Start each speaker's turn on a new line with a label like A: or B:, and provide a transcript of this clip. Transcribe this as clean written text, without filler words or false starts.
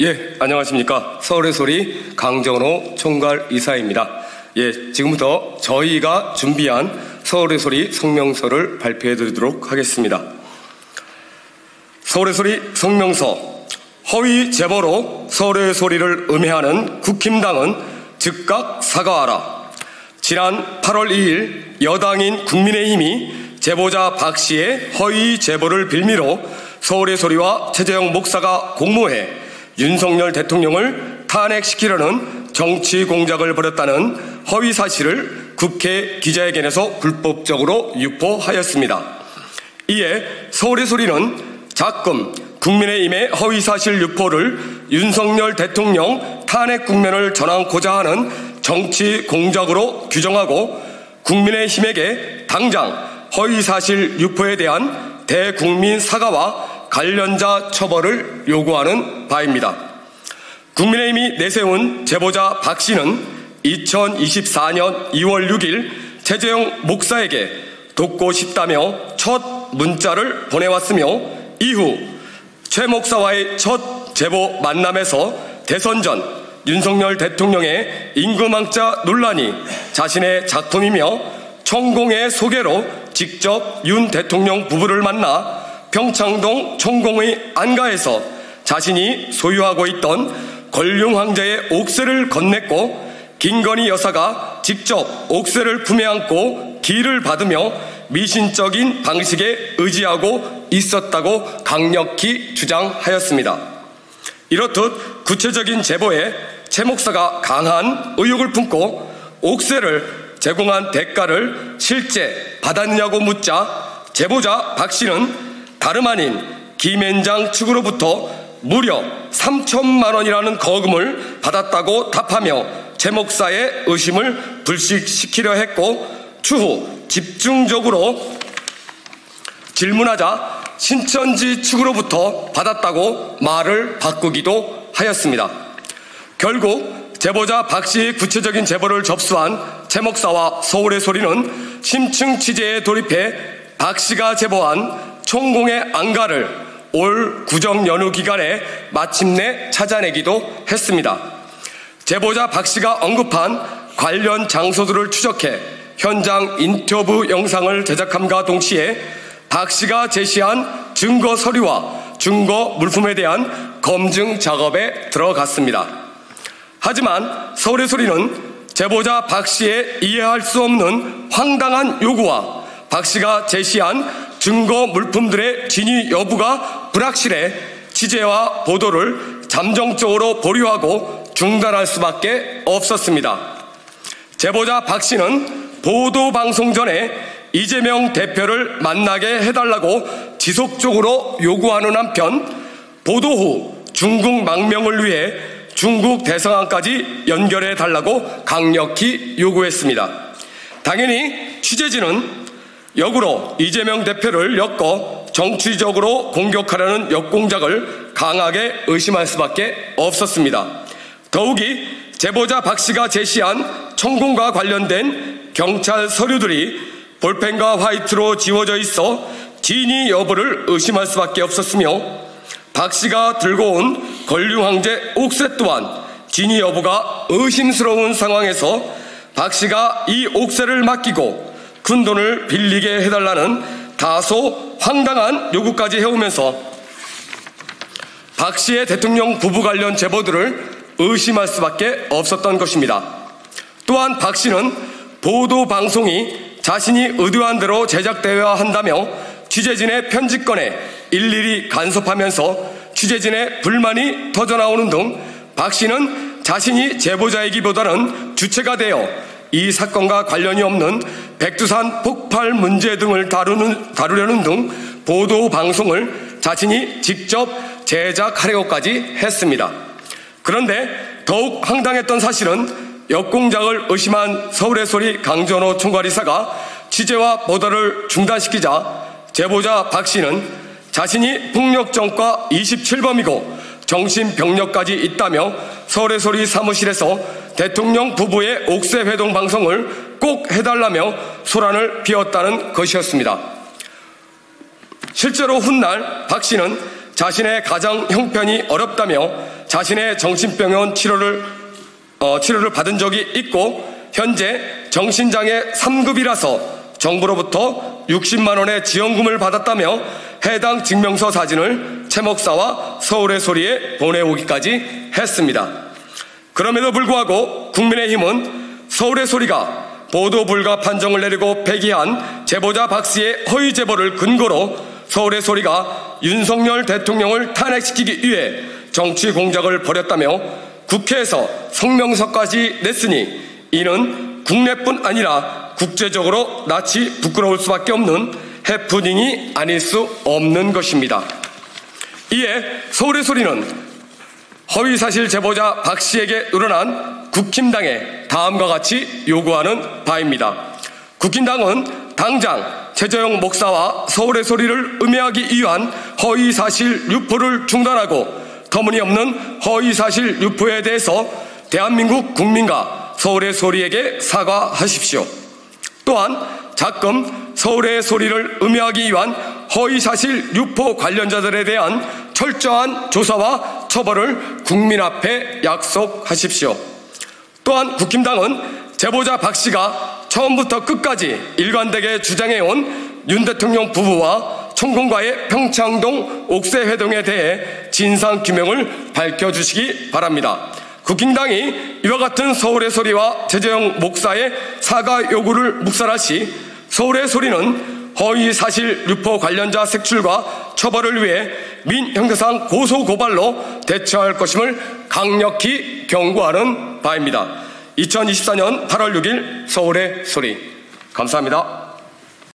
A: 예, 안녕하십니까. 서울의 소리 강정호 총괄 이사입니다. 예, 지금부터 저희가 준비한 서울의 소리 성명서를 발표해 드리도록 하겠습니다. 서울의 소리 성명서. 허위 제보로 서울의 소리를 음해하는 국힘당은 즉각 사과하라. 지난 8월 2일 여당인 국민의힘이 제보자 박 씨의 허위 제보를 빌미로 서울의 소리와 최재형 목사가 공모해 윤석열 대통령을 탄핵시키려는 정치 공작을 벌였다는 허위 사실을 국회 기자회견에서 불법적으로 유포하였습니다. 이에 서울의 소리는 작금 국민의힘의 허위 사실 유포를 윤석열 대통령 탄핵 국면을 전환코자 하는 정치 공작으로 규정하고 국민의힘에게 당장 허위 사실 유포에 대한 대국민 사과와 관련자 처벌을 요구하는 바입니다. 국민의힘이 내세운 제보자 박 씨는 2024년 2월 6일 최재형 목사에게 돕고 싶다며 첫 문자를 보내왔으며 이후 최 목사와의 첫 제보 만남에서 대선 전 윤석열 대통령의 임금왕자 논란이 자신의 작품이며 천공의 소개로 직접 윤 대통령 부부를 만나 평창동 천공의 안가에서 자신이 소유하고 있던 권룡 황제의 옥새를 건넸고 김건희 여사가 직접 옥새를 품에 안고 기를 받으며 미신적인 방식에 의지하고 있었다고 강력히 주장하였습니다. 이렇듯 구체적인 제보에 최 목사가 강한 의혹을 품고 옥새를 제공한 대가를 실제 받았느냐고 묻자 제보자 박 씨는 다름 아닌 김앤장 측으로부터 무려 3천만 원이라는 거금을 받았다고 답하며 최 목사의 의심을 불식시키려 했고 추후 집중적으로 질문하자 신천지 측으로부터 받았다고 말을 바꾸기도 하였습니다. 결국 제보자 박 씨의 구체적인 제보를 접수한 최 목사와 서울의 소리는 심층 취재에 돌입해 박 씨가 제보한 천공의 안가를 올 구정 연휴 기간에 마침내 찾아내기도 했습니다. 제보자 박 씨가 언급한 관련 장소들을 추적해 현장 인터뷰 영상을 제작함과 동시에 박 씨가 제시한 증거 서류와 증거 물품에 대한 검증 작업에 들어갔습니다. 하지만 서울의 소리는 제보자 박 씨의 이해할 수 없는 황당한 요구와 박 씨가 제시한 증거 물품들의 진위 여부가 불확실해 취재와 보도를 잠정적으로 보류하고 중단할 수밖에 없었습니다. 제보자 박 씨는 보도 방송 전에 이재명 대표를 만나게 해달라고 지속적으로 요구하는 한편 보도 후 중국 망명을 위해 중국 대사관까지 연결해 달라고 강력히 요구했습니다. 당연히 취재진은 역으로 이재명 대표를 엮어 정치적으로 공격하려는 역공작을 강하게 의심할 수밖에 없었습니다. 더욱이 제보자 박 씨가 제시한 천공과 관련된 경찰 서류들이 볼펜과 화이트로 지워져 있어 진위 여부를 의심할 수밖에 없었으며 박 씨가 들고 온 권룡 황제 옥새 또한 진위 여부가 의심스러운 상황에서 박 씨가 이 옥새를 맡기고 큰 돈을 빌리게 해달라는 다소 황당한 요구까지 해오면서 박 씨의 대통령 부부 관련 제보들을 의심할 수밖에 없었던 것입니다. 또한 박 씨는 보도 방송이 자신이 의도한 대로 제작되어야 한다며 취재진의 편집권에 일일이 간섭하면서 취재진의 불만이 터져나오는 등 박 씨는 자신이 제보자이기보다는 주체가 되어 이 사건과 관련이 없는 백두산 폭발 문제 등을 다루려는 등 보도 방송을 자신이 직접 제작하려고까지 했습니다. 그런데 더욱 황당했던 사실은 역공작을 의심한 서울의 소리 강정호 총괄이사가 취재와 보도를 중단시키자 제보자 박 씨는 자신이 폭력전과 27범이고 정신병력까지 있다며 서울의 소리 사무실에서 대통령 부부의 옥새 회동 방송을 꼭 해달라며 소란을 피웠다는 것이었습니다. 실제로 훗날 박 씨는 자신의 가정 형편이 어렵다며 자신의 정신병원 치료를 받은 적이 있고 현재 정신장애 3급이라서 정부로부터 60만 원의 지원금을 받았다며 해당 증명서 사진을 최 목사와 서울의 소리에 보내오기까지 했습니다. 그럼에도 불구하고 국민의힘은 서울의 소리가 보도 불가 판정을 내리고 폐기한 제보자 박 씨의 허위 제보를 근거로 서울의 소리가 윤석열 대통령을 탄핵시키기 위해 정치 공작을 벌였다며 국회에서 성명서까지 냈으니 이는 국내뿐 아니라 국제적으로 낯이 부끄러울 수밖에 없는 해프닝이 아닐 수 없는 것입니다. 이에 서울의 소리는 허위사실 제보자 박 씨에게 늘어난 국힘당에 다음과 같이 요구하는 바입니다. 국힘당은 당장 최재형 목사와 서울의 소리를 음해하기 위한 허위사실 유포를 중단하고 터무니없는 허위사실 유포에 대해서 대한민국 국민과 서울의 소리에게 사과하십시오. 또한 작금 서울의 소리를 음해하기 위한 허위사실 유포 관련자들에 대한 철저한 조사와 처벌을 국민 앞에 약속하십시오. 또한 국힘당은 제보자 박 씨가 처음부터 끝까지 일관되게 주장해온 윤 대통령 부부와 청공과의 평창동 옥새회동에 대해 진상규명을 밝혀주시기 바랍니다. 국힘당이 이와 같은 서울의 소리와 최재형 목사의 사과 요구를 묵살할 시 서울의 소리는 허위사실 유포 관련자 색출과 처벌을 위해 민형사상 고소고발로 대처할 것임을 강력히 경고하는 바입니다. 2024년 8월 6일 서울의 소리. 감사합니다.